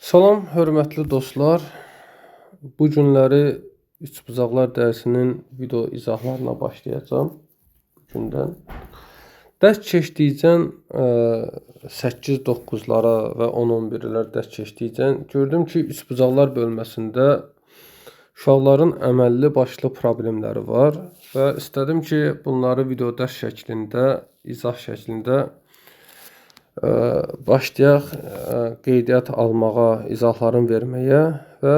Salam, hörmətli dostlar. Bu günləri üçbucaqlar dərsinin video izahlarına başlayacağım. Gündən. Dərs keçdikcən 8-9-lara və 10-11-lər dərs keçdikcən gördüm ki, üçbucaqlar bölməsində uşaqların əməlli başlı problemləri var və istədim ki, bunları video dərs şəklində, izah şəklində başlayaq qeydiyyat almağa, izahlarını verməyə və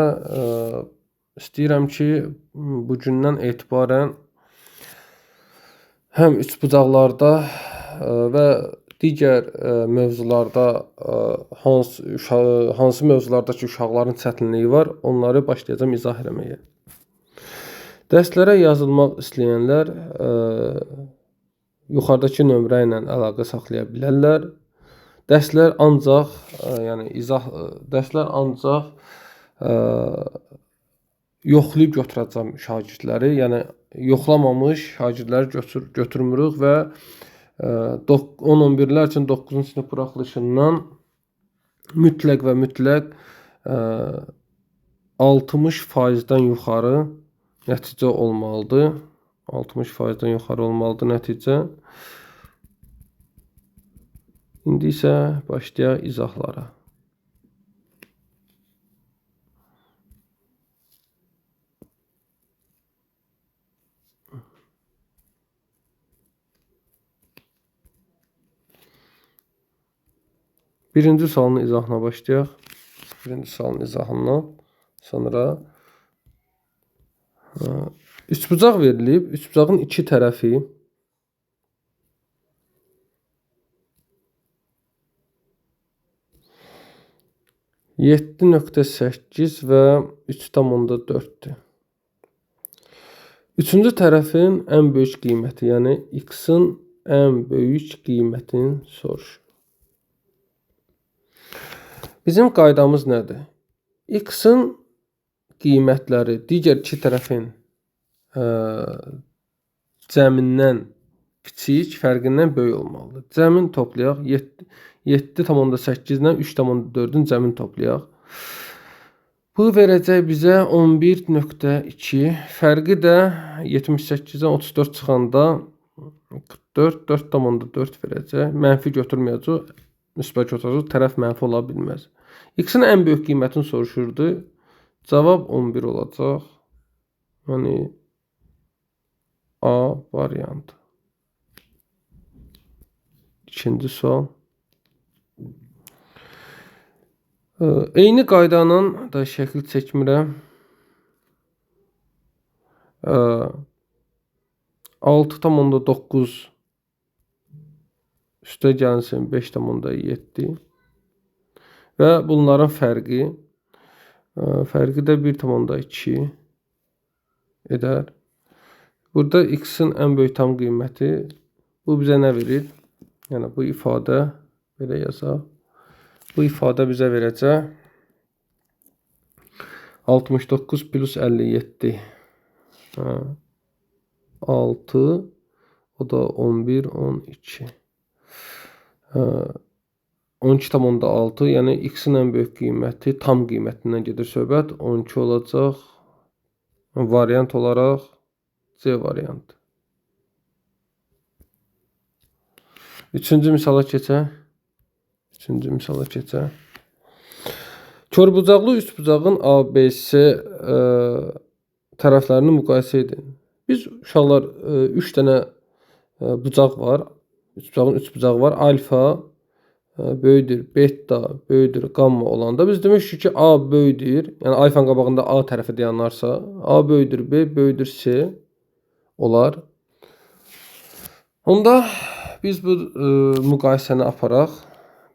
istəyirəm ki, bu gündən etibarən həm üçbucaqlarda və digər mövzularda hansı mövzulardakı uşaqların çətinliyi var, onları başlayacağım izah eləməyə. Dərslərə yazılmaq istəyənlər yuxarıdakı nömrə ilə əlaqə saxlaya bilərlər. Dərslər ancaq yoxlayıb götürəcəm şagirdləri, yəni yoxlamamış şagirdləri götürmürük və 10-11-lər üçün 9-cu sinif buraxılışından mütləq və mütləq 60%-dən yuxarı nəticə olmalıdır. 60%-dən yuxarı olmalıdır nəticə. İndi isə başlayaq izahlara. Birinci sualın izahına başlayaq. Birinci sualın izahından sonra üçbucaq verilib. Üçbucağın iki tərəfi 7.8 və 3,4-dür. Üçüncü tərəfin ən böyük qiyməti, yəni x-in ən böyük qiymətini soruşur. Bizim qaydamız nədir? X-in qiymətləri digər iki tərəfin cəmindən kiçik, fərqindən böyük olmalıdır. Cəmin toplayaq. 7,8 ilə 3,4-ün cəmini toplayaq. Bu verəcək bizə 11.2. Fərqi də 78-dən 34 çıxanda 44, 4,4 verəcək. Mənfi götürməyəcək, müsbət götürəcək. Tərəf mənfi ola bilməz. X-in ən böyük qiymətini soruşurdu. Cavab 11 olacaq. Yəni A variantı. İkinci sual. Eyni qaydanın da şəkil çəkmirəm. 6,9 üstə gəlsin 5,7 və bunların fərqi də 1,2 edər. Burada x-in ən böyük tam qiyməti bu bizə nə verir? Yəni bu ifadə belə yazaq. Bu ifadə bizə verəcək 69 plus 57 6, o da 11, 12 12,6, yəni x-in ən böyük qiyməti tam qiymətindən gedir söhbət, 12 olacaq. Variant olaraq C variantı. Üçüncü misala keçək. Körbucaqlı üçbucağın ABC tərəflərini müqayisə edin. Biz uşaqlar 3 dənə bucaq var. Üçbucağın 3 bucağı var. Alfa böyüdür, beta böyüdür, gamma olanda biz demişik ki, A böyüdür. Yəni alfanın qabağında A tərəfi dayanarsa, A böyüdür, B böyüdür, C olar. Onda biz bu müqayisəni aparaq.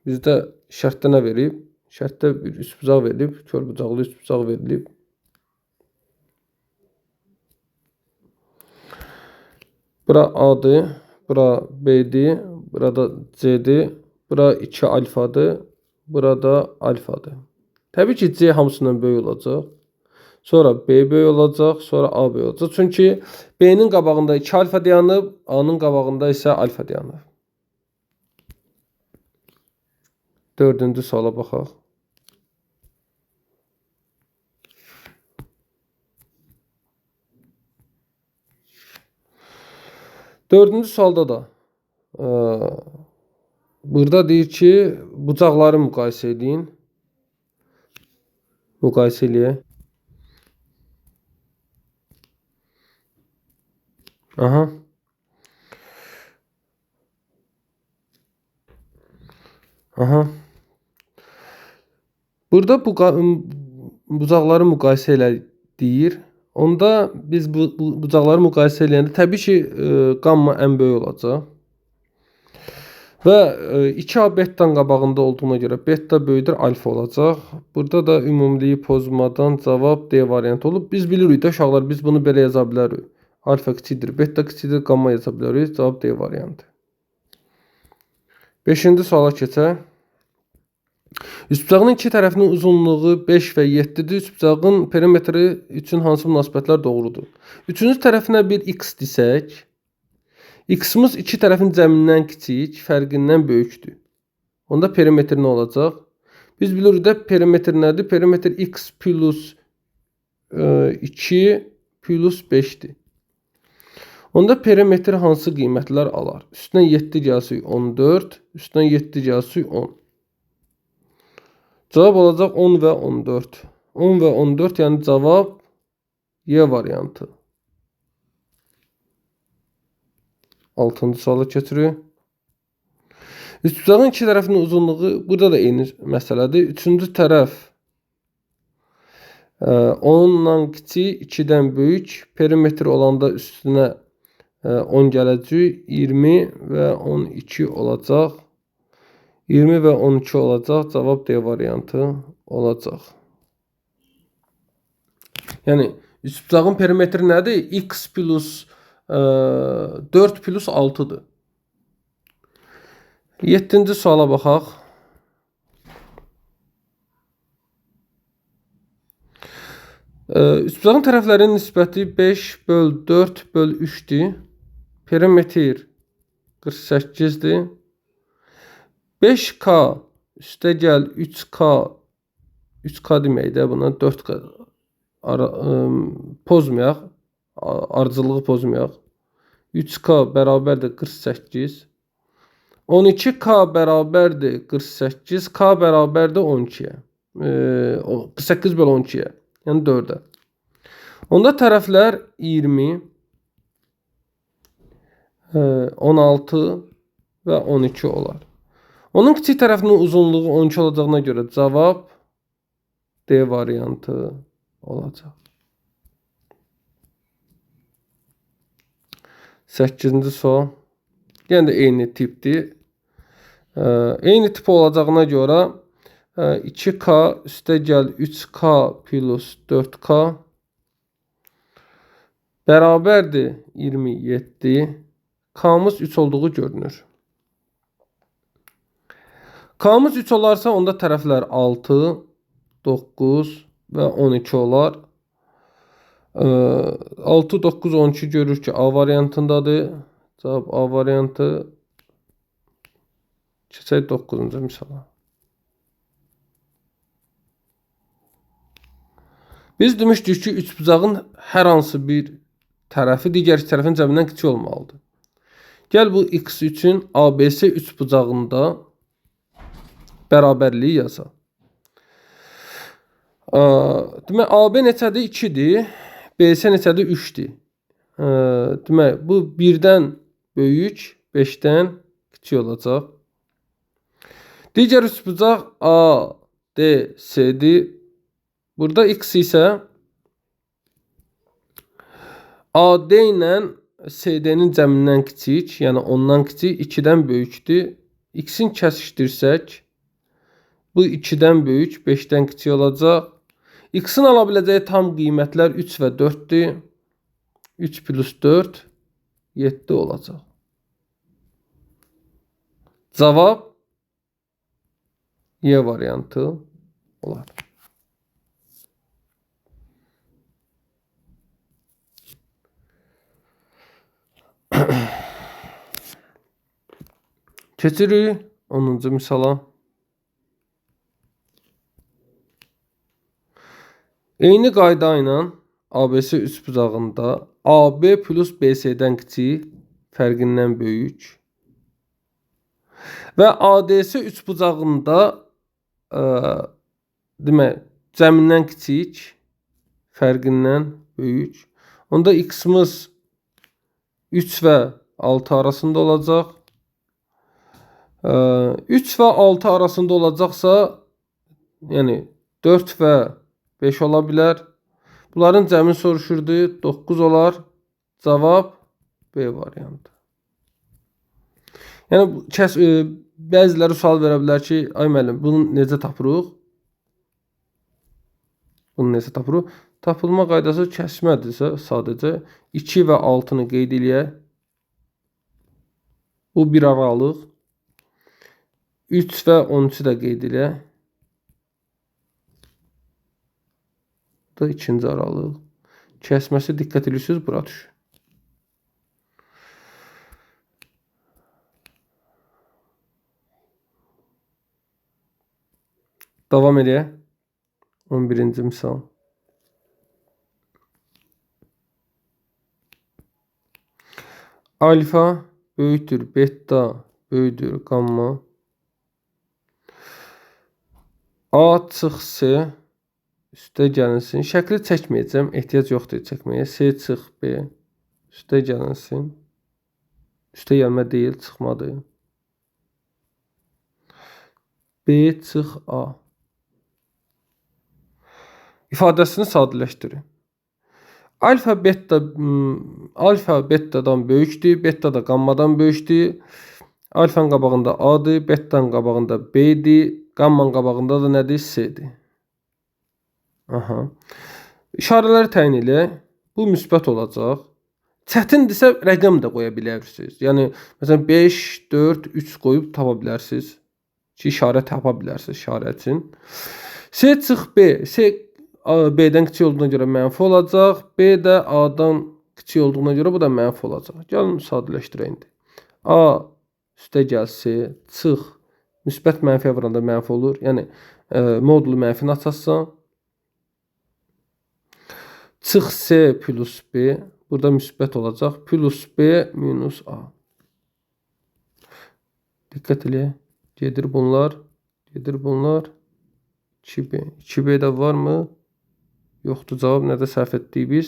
Bizdə şərtdə nə verib? Şərtdə bir üçbucaq verilib, körbucaqlı üçbucaq verilib. Bura A-dır, bura B-dir, burada C-dir, bura 2 alfadır, burada alfadır. Təbii ki, C hamısından böyük olacaq. Sonra B böyük olacaq, sonra A böyük olacaq. Çünki B-nin qabağında 2 alfa dayanıb, A-nın qabağında isə alfa dayanıb. Dördüncü suala baxaq. Dördüncü sualda da burada deyir ki, bucaqları müqayisə edin. Müqayisə eləyək. Aha. Aha. Burada bucaqları müqayisə elə deyir. Onda biz bu bucaqları müqayisə eləyəndə təbii ki, qamma ən böyük olacaq. Və 2A bettanın qabağında olduğuna görə betta böyükdür alfa olacaq. Burada da ümumiliyi pozmadan cavab D variantı olub. Biz bilirik də uşaqlar, biz bunu belə yaza bilərik. Alfa kiçikdir, betta kiçikdir, qamma yaza bilərik. Cavab D variantı. 5-ci suala keçək. Üçbucağın iki tərəfinin uzunluğu 5 və 7-dir. Üçbucağın perimetri üçün hansı münasibətlər doğrudur? Üçüncü tərəfinə bir x desək, x-imiz iki tərəfin cəmindən kiçik, fərqindən böyükdür. Onda perimetr nə olacaq? Biz bilirik də perimetr nədir? Perimetr x plus 2 plus 5-dir. Onda perimetr hansı qiymətlər alar? Üstündən 7 gəlsək 14, üstündən 7 gəlsək 10. Cavab olacaq 10 və 14. 10 və 14, yəni cavab Y variantı. 6-cı suala keçirik. Üçbucağın iki tərəfinin uzunluğu burada da eyni məsələdir. Üçüncü tərəf 10-dan kiçik, 2-dən böyük. Perimetr olanda üstünə 10 gələcək. 20 və 12 olacaq. 20 və 12 olacaq. Cavab D variantı olacaq. Yəni, üçbucağın perimetri nədir? X plus 4 plus 6-dır. 7-ci suala baxaq. Üçbucağın tərəflərinin nisbəti 5 böl 4 böl 3-dür. Perimetr 48-dir. 5K üstə gəl 3K 3K deməkdir buna 4K pozmayaq. Ardıcılığı pozmayaq. 3K bərabərdir 48. 12K bərabərdir 48. K bərabərdir 12-yə. 48 böl 12-yə. Yəni 4-ə. Onda tərəflər 20, 16 və 12 olar. Onun kiçik tərəfinin uzunluğu 12 olacağına görə cavab D variantı olacaq. 8-ci sual. Yəni də eyni tipdir. Eyni tip olacağına görə 2K üstə gəl 3K plus 4K bərabərdir 27. K'mız 3 olduğu görünür. K'mız 3 olarsa onda tərəflər 6, 9 və 12 olar. 6, 9, 12 görür ki, A variantındadır. Cavab A variantı. Keçək 9-cu misala. Biz demişdik ki, üçbucağın hər hansı bir tərəfi digər tərəfin cəmindən kiçik olmalıdır. Gəl bu x üçün ABC üçbucağında bərabərliyi yazaq. Demək, AB neçədir? 2-dir. BC neçədir? 3-dir. Demək, bu 1-dən böyük, 5-dən kiçik olacaq. Digər üçbucaq ADC'dir. Burada x isə AD ilə CD-nin cəmindən kiçik, yəni ondan kiçik, 2-dən böyükdür. X-in kəsişdirsək, bu 2-dən böyük, 5-dən kiçik olacaq. X-in ala biləcəyi tam qiymətlər 3 və 4-dür. 3 plus 4, 7 olacaq. Cavab Y variantı olar. Keçirik 10-cu misala. Eyni qayda ilə ABC üçbucağında AB plus BC-dən kiçik, fərqindən böyük. Və ADS üçbucağında demək, cəmindən kiçik, fərqindən böyük. Onda x-imiz 3 və 6 arasında olacaq. 3 və 6 arasında olacaqsa, yəni 4 və 5 ola bilər. Bunların cəmi soruşurdu, 9 olar. Cavab B variantı. Yəni bəziləri sual verə bilər ki, ay müəllim, bunu necə tapırıq? Bunu necə tapırıq? Tapılma qaydası kəsmədirsə, sadəcə 2 və 6-nı qeyd eləyək. Bu bir aralıq. 3 və 13-ü də qeyd eləyək. Bu da ikinci aralıq. Kəsməsi diqqət edirsiniz, bura düşür. Davam edək. 11-ci misal. Alfa böyükdür beta böyükdür gamma. A çıx C üstə gəlinsin. Şəkli çəkməyəcəm, ehtiyac yoxdur çəkməyə. C çıx B üstə gəlinsin. Üstə gəlmə deyil, çıxmadı. B çıx A. İfadəsini sadələşdirin. Alfa betadan böyükdür, beta da gammadan böyükdür. Alfanın qabağında A'dır, betanın qabağında B'dir, gammanın qabağında da nədir? C'dir. İşarələri təyin elə. Bu müsbət olacaq. Çətindirsə rəqəm də qoya bilərsiniz. Yəni məsələn 5, 4, 3 qoyub tapa bilərsiniz. Ki işarə tapa bilərsiniz işarə üçün. C çıx B. C B-dən kiçik olduğuna görə mənfi olacaq. B də A-dan kiçik olduğuna görə bu da mənfi olacaq. Gəlin sadələşdirək indi. A üstə gəl C, çıx. Müsbət mənfiyə vuranda mənfi olur. Yəni modulu mənfini açarsan. Çıx C plus B. Burada müsbət olacaq. Plus B minus A. Diqqət eləyək. Gedir bunlar. Gedir bunlar. 2B. 2B də varmı? Yoxdur, cavab nədə səhv etdik biz?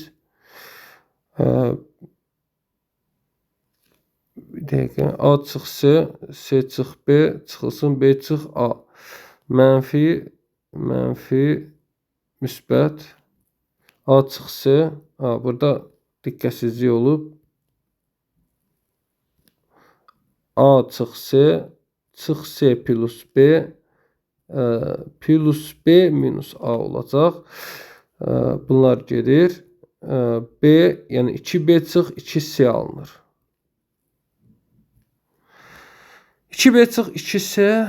Bir dəqiqə. A çıx C, C çıx B, çıxılsın B çıx A. Mənfi, müsbət. A çıx C. Burada diqqətsizlik olub. A çıx C, çıx C plus B, plus B minus A olacaq. Bunlar gedir. B, yəni 2B çıx 2C alınır. 2B çıx 2C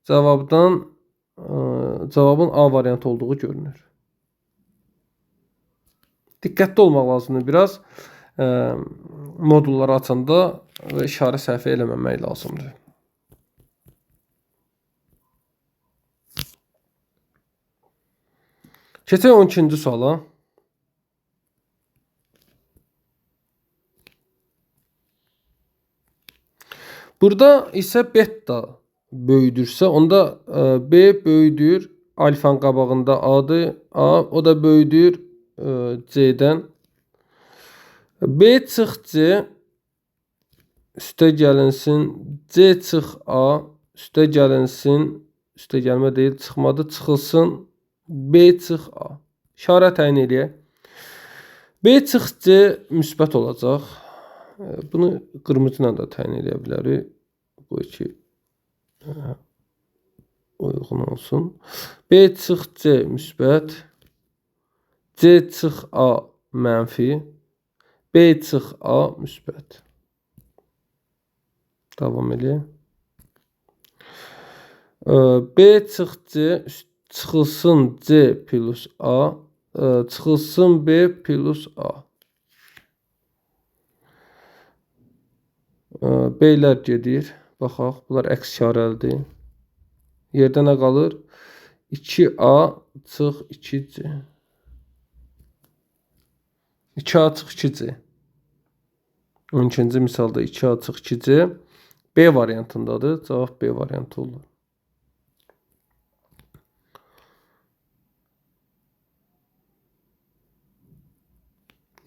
cavabın A variantı olduğu görünür. Diqqətli olmaq lazımdır biraz. Modulları açanda və işarə səhvi eləməmək lazımdır. Keçək 12-ci suala. Burada isə beta böyüdürsə, onda B böyüdür, alfanın qabağında A'dır, A, o da böyüdür C'dən. B çıx C üstə gəlinsin, C çıx A üstə gəlinsin, üstə gəlmə deyil, çıxmadı, çıxılsın B çıx A. İşarə təyin edək. B çıx C müsbət olacaq. Bunu qırmızı ilə də təyin edə bilərik. Qoy ki uyğun olsun. B çıx C müsbət. C çıx A mənfi. B çıx A müsbət. Davam edək. B çıx C çıxılsın C plus A, çıxılsın B plus A. B'lər gedir. Baxaq, bunlar əks işarəlidir. Yerdə nə qalır? 2A çıx 2C. 2A çıx 2C. 12-ci misalda 2 açıq 2C B variantındadır. Cavab B variantı olur.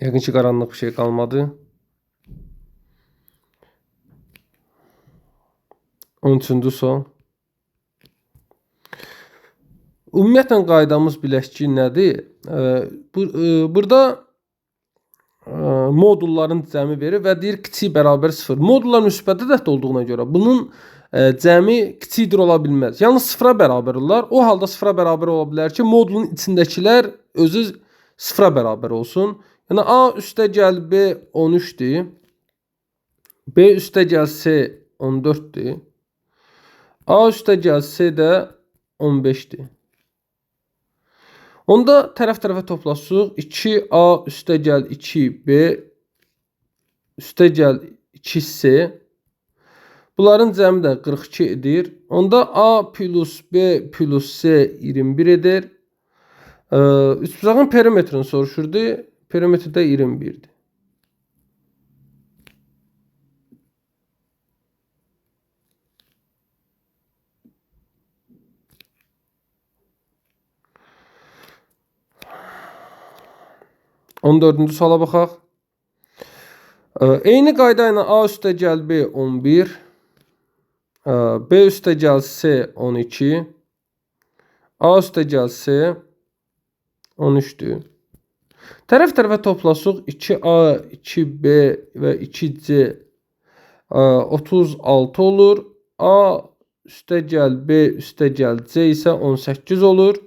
Yəqin ki, qaranlıq bir şey qalmadı. 13-cü sual. Ümumiyyətlə qaydamız bilək ki, nədir? Burada modulların cəmi verir və deyir kiçik bərabər 0. Modullar müsbət ədəddə olduğuna görə bunun cəmi kiçikdir ola bilməz. Yalnız 0-a bərabər olar. O halda 0-a bərabər ola bilər ki, modulun içindəkilər özü 0-a bərabər olsun. Yəni A üstə gəl B 13-dür. B üstə gəl C 14-dür. A üstə gəl C də 15-dir. Onda tərəf-tərəfə toplasıq. 2A üstə gəl 2B üstə gəl 2C. Bunların cəmi də 42 edir. Onda A plus B plus C 21 edir. Üçbucağın perimetrini soruşurdu. Perimetri də 21'dir. On dördüncü suala baxaq. Eyni qayda ilə A üstə gəl B 11. B üstə gəl C 12. A üstə gəl C 13'dür. Tərəf-tərəfə toplasıq 2A, 2B və 2C 36 olur. A üstə gəl B üstə gəl C isə 18 olur.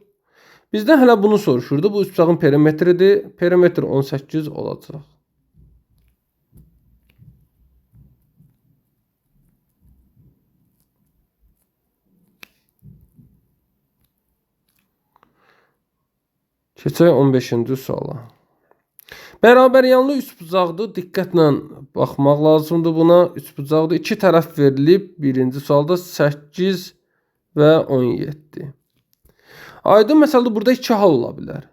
Bizdən hələ bunu soruşurdu. Bu üçbucağın perimetridir. Perimetr 18 olacaq. Keçək 15-ci suala. Bərabər yanlı üçbucaqdır. Diqqətlə baxmaq lazımdır buna. Üçbucaqdır. İki tərəf verilib. Birinci sualda 8 və 17. Aydın məsələdə burada iki hal ola bilər.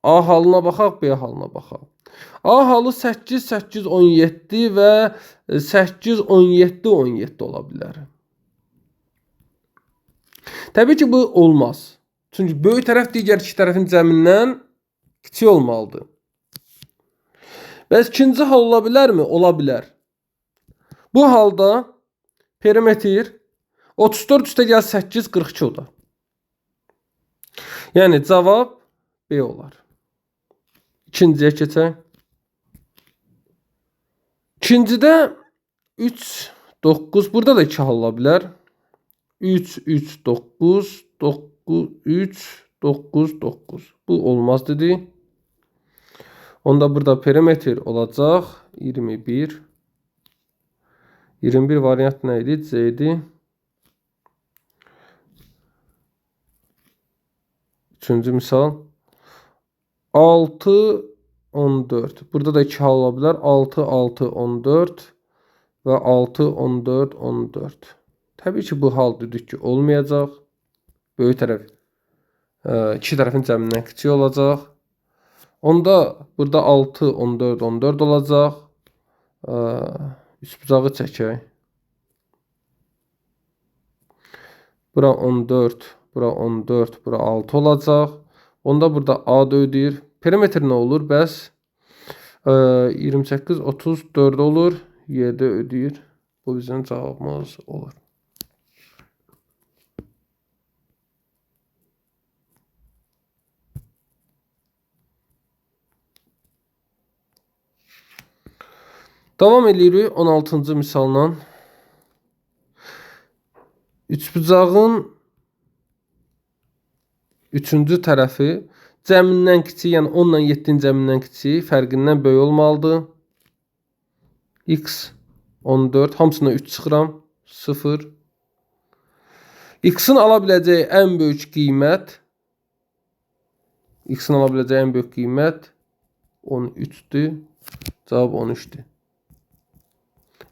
A halına baxaq, B halına baxaq. A halı 8, 8, 17 və 8, 17, 17 ola bilər. Təbii ki, bu olmaz. Çünki böyük tərəf digər iki tərəfin cəmindən kiçik olmalıdır. Bəs ikinci hal ola bilərmi? Ola bilər. Bu halda perimetr 34 üstə gəl 8, 42 olar. Yəni cavab B olar. İkinciyə keçək. İkincidə 3, 9. Burada da 2 hal ola bilər. 3, 3, 9, 9, 3, 9, 9. Bu olmaz dedi. Onda burada perimetr olacaq 21. 21 variant nə idi? C idi. Üçüncü misal. 6, 14. Burada da 2 hal ola bilər. 6, 6, 14 və 6, 14, 14. Təbii ki, bu hal dedik ki, olmayacaq. Böyük tərəf iki tərəfin cəmindən kiçik olacaq. Onda burada 6, 14, 14 olacaq. Üçbucağı çəkək. Bura 14, bura 14, bura 6 olacaq. Onda burada A da ödəyir. Perimetr nə olur? Bəs 28, 34 olur. 7 ödəyir. Bu bizim cavabımız olur. Davam edirik 16-cı misalla. Üçbucağın üçüncü tərəfi cəmindən kiçik, yəni 10 ilə 7-nin cəmindən kiçik, fərqindən böyük olmalıdır. X 14, hamısına 3 çıxıram, 0. X-in ala biləcəyi ən böyük qiymət, X-in ala biləcəyi ən böyük qiymət 13-dür. Cavab 13-dür.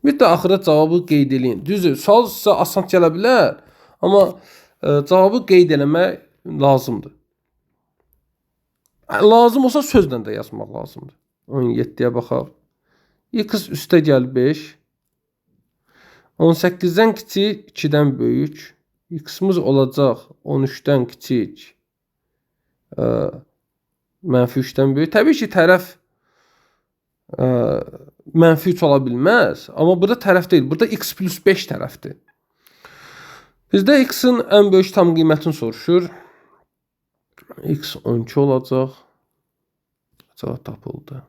Bir də axıra cavabı qeyd edin. Düzdür, sual sizə asan gələ bilər, amma cavabı qeyd eləmək lazımdır. Lazım olsa sözlə də yazmaq lazımdır. 17-yə baxaq. X üstəgəl 5. 18-dən kiçik, 2-dən böyük. X-imiz olacaq 13-dən kiçik, -3-dən böyük. Təbii ki, tərəf -3 ola bilməz. Amma burada tərəf deyil. Burada x plus 5 tərəfdir. Bizdə x-in ən böyük tam qiymətini soruşur. X 12 olacaq. Cavab tapıldı.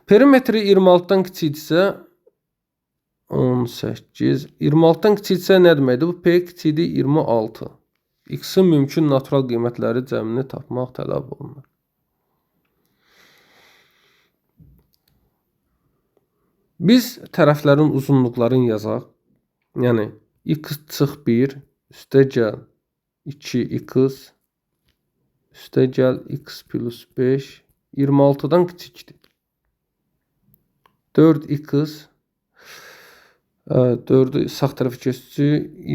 Perimetri 26-dan kiçikdirsə 18. 26-dan kiçikdirsə nə deməkdir? Bu P kiçikdir 26. X-in mümkün natural qiymətləri cəmini tapmaq tələb olunur. Biz tərəflərin uzunluqlarını yazaq. Yəni x çıx 1 üstəgəl 2x üstəgəl x plus 5 26-dan kiçikdir. 4x 4'ü sağ tərəfə keçici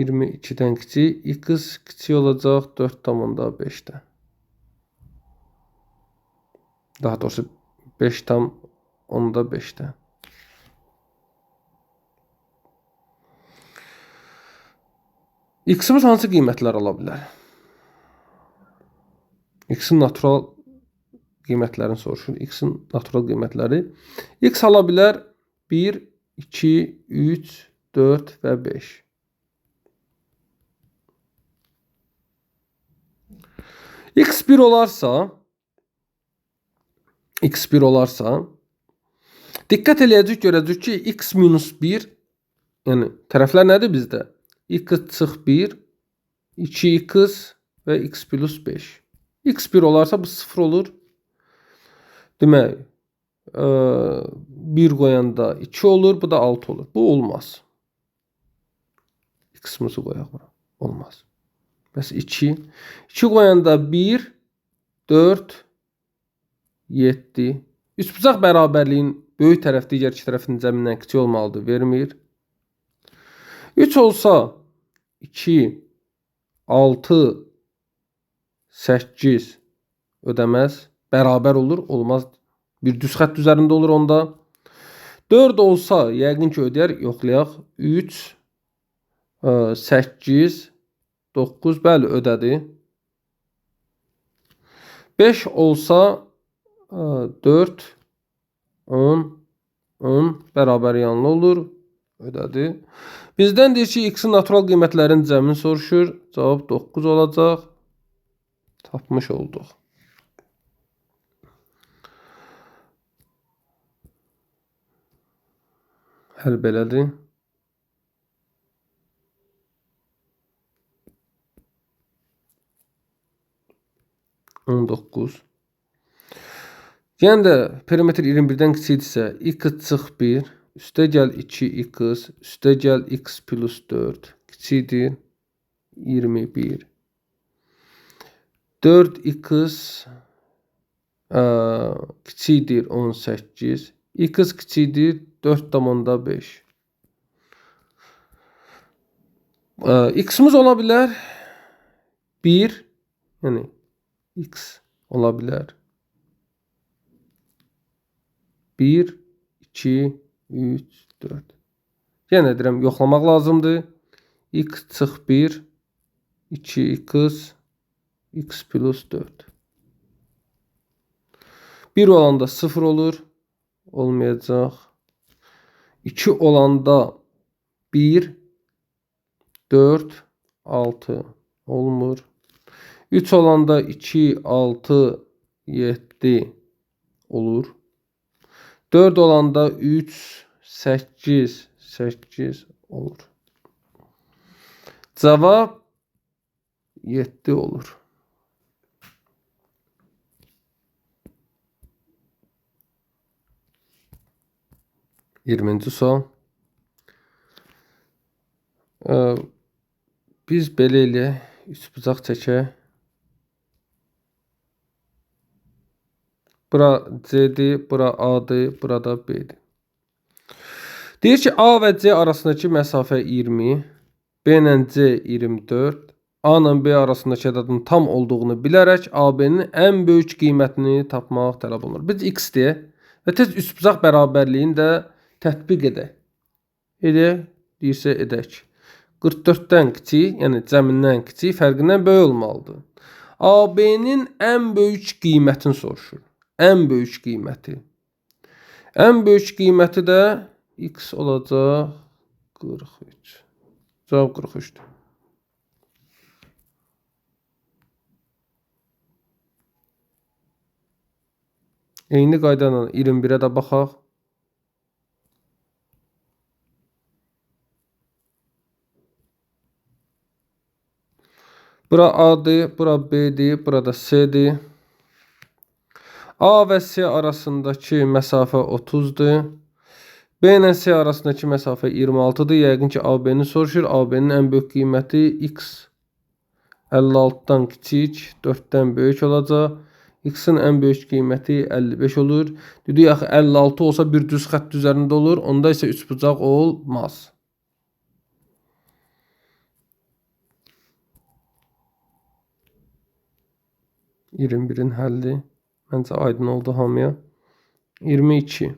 22-dən kiçik. X kiçik olacaq 4,5-dən. Daha doğrusu 5,5-dən. X-imiz hansı qiymətlər ala bilər? X-in natural qiymətlərini soruşur. X-in natural qiymətləri. X ala bilər 1, 2, 3, 4 və 5. X1 olarsa diqqət eləyəcək, görəcək ki, x minus 1, yəni tərəflər nədir bizdə? X çıx 1, 2x və x plus 5. X1 olarsa bu 0 olur. Demək, 1 qoyanda 2 olur, bu da 6 olur. Bu olmaz. X-imizi qoyaq bura. Olmaz. Bəs 2. 2 qoyanda 1, 4, 7. Üçbucaq bərabərliyin böyük tərəf digər iki tərəfin cəmindən kiçik olmalıdır. Vermir. 3 olsa 2, 6, 8 ödəməz. Bərabər olur. Olmaz. Bir düz xətt üzərində olur onda. 4 olsa yəqin ki ödəyər. Yoxlayaq. 3, 8, 9. Bəli, ödədi. 5 olsa 4, 10, 10 bərabər yanlı olur. Ödədi. Bizdən deyir ki, x-in natural qiymətlərinin cəmini soruşur. Cavab 9 olacaq. Tapmış olduq. Həll belədir. On 9. Yəni də perimetr 21-dən kiçikdirsə x çıx 1 üstəgəl 2x üstəgəl x plus 4 kiçikdir 21. 4x kiçikdir 18. X kiçikdir 4,5. X-imiz ola bilər 1, yəni x ola bilər 1, 2, 3, 4. Yenə deyirəm, yoxlamaq lazımdır. X çıx 1, 2x, x plus 4. 1 olanda 0 olur. Olmayacaq. 2 olanda 1, 4, 6 olmur. 3 olanda 2, 6, 7 olur. 4 olanda 3, 8, 8 olur. Cavab 7 olur. Yirminci sual. Biz belə ilə üçbucaq çəkək. Bura C'dir, bura A'dır, burada B'dir. Deyir ki, A və C arasındakı məsafə 20, B ilə C 24, A ilə B arasındakı ədədin tam olduğunu bilərək AB-nin ən böyük qiymətini tapmaq tələb olunur. Biz x deyək və tez üçbucaq bərabərliyini də tətbiq edək. Deyirsə edək. 44-dən kiçik, yəni cəmindən kiçik, fərqindən böyük olmalıdır. AB-nin ən böyük qiymətini soruşur. Ən böyük qiyməti. Ən böyük qiyməti də x olacaq 43. Cavab 43-dür. Eyni qayda ilə 21-ə də baxaq. Bura A'dır, bura B'dir, burada C'dir. A və C arasındakı məsafə 30-dur. B ilə C arasındakı məsafə 26-dır. Yəqin ki, AB-ni soruşur. AB-nin ən böyük qiyməti x 56-dan kiçik, 4-dən böyük olacaq. X-in ən böyük qiyməti 55 olur. Dedik axı 56 olsa bir düz xətt üzərində olur. Onda isə üçbucaq olmaz. (21-in həlli məncə aydın oldu hamıya. 22.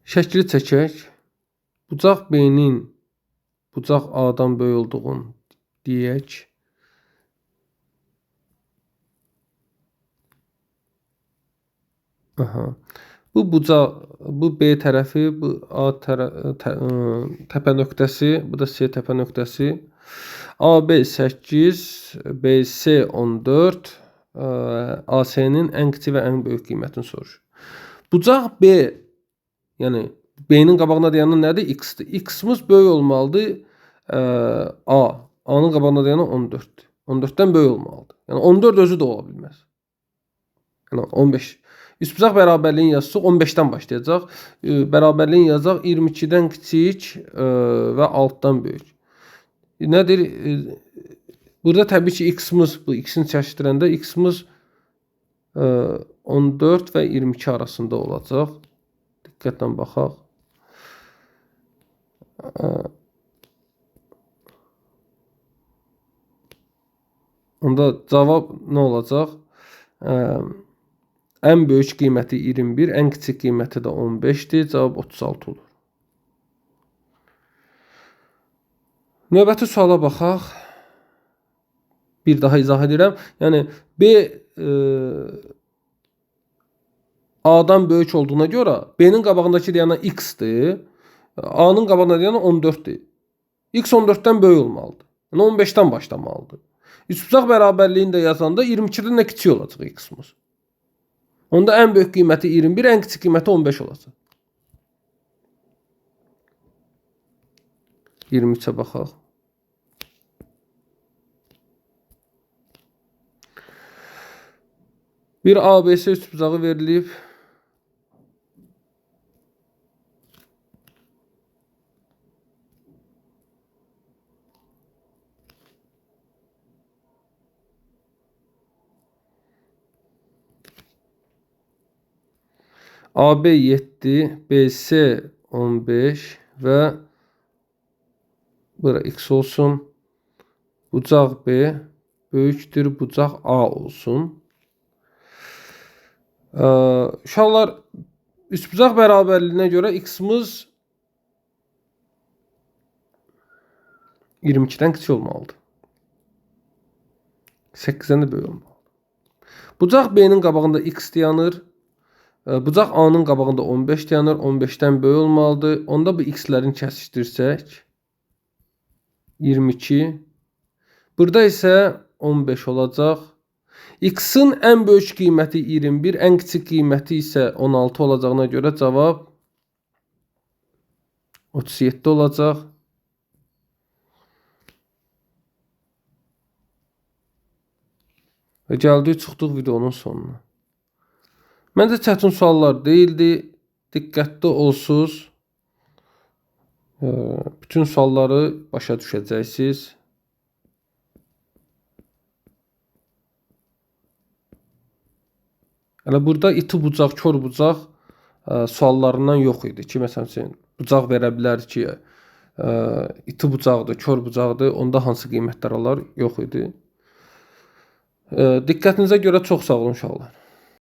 Şəkli çəkək. Bucaq B-nin bucaq A-dan böyük olduğunu deyək. Bu bucaq, bu B tərəfi, bu A təpə nöqtəsi, bu da C təpə nöqtəsi. AB 8, BC 14, AC-nin ən kiçik və ən böyük qiymətini soruşur. Bucaq B, yəni B-nin qabağına dayanan nədir? X-dir. X-imiz böyük olmalıdır A. A-nın qabağına dayanan 14-dür. 14-dən böyük olmalıdır. Yəni 14 özü də ola bilməz. Yəni 15. Üçbucaq bərabərliyin yazsaq 15-dən başlayacaq. Bərabərliyin yazacaq 22-dən kiçik və 6-dan böyük. Nədir? Burada təbii ki, x-imiz, bu x-ini çəkişdirəndə x-imiz 14 və 22 arasında olacaq. Diqqətlə baxaq. Onda cavab nə olacaq? Ən böyük qiyməti 21, ən kiçik qiyməti də 15-dir. Cavab 36 olur. Növbəti suala baxaq. Bir daha izah edirəm. Yəni B A-dan böyük olduğuna görə B-nin qabağındakı dayanan x-dir. A-nın qabağında dayanan 14-dir. X 14-dən böyük olmalıdır. Yəni 15-dən başlamalıdır. Üçbucaq bərabərliyini də yazanda 22-dən də kiçik olacaq x-imiz. Onda ən böyük qiyməti 21, ən kiçik qiyməti 15 olacaq. 23-ə baxaq. Bir ABC üçbucağı verilib. AB 7, BC 15 və bura x olsun. Bucaq B böyükdür, bucaq A olsun. Uşaqlar, üçbucaq bərabərliyinə görə x-imiz 22-dən kiçik olmalıdır. 8-dən də böyük olmalıdır. Bucaq B-nin qabağında x dayanır. Bucaq A-nın qabağında 15 dayanır. 15-dən böyük olmalıdır. Onda bu x-lərini kəsişdirsək 22. Burada isə 15 olacaq. X-in ən böyük qiyməti 21, ən kiçik qiyməti isə 16 olacağına görə cavab 37 olacaq. Və gəldik, çıxdıq videonun sonuna. Məncə çətin suallar deyildi. Diqqətli olsunuz. Bütün sualları başa düşəcəksiniz. Yəni burada iti bucaq, kör bucaq suallarından yox idi ki, məsələn, bucaq verə bilər ki, iti bucaqdır, kör bucaqdır, onda hansı qiymətlər alar yox idi. Diqqətinizə görə çox sağ olun uşaqlar.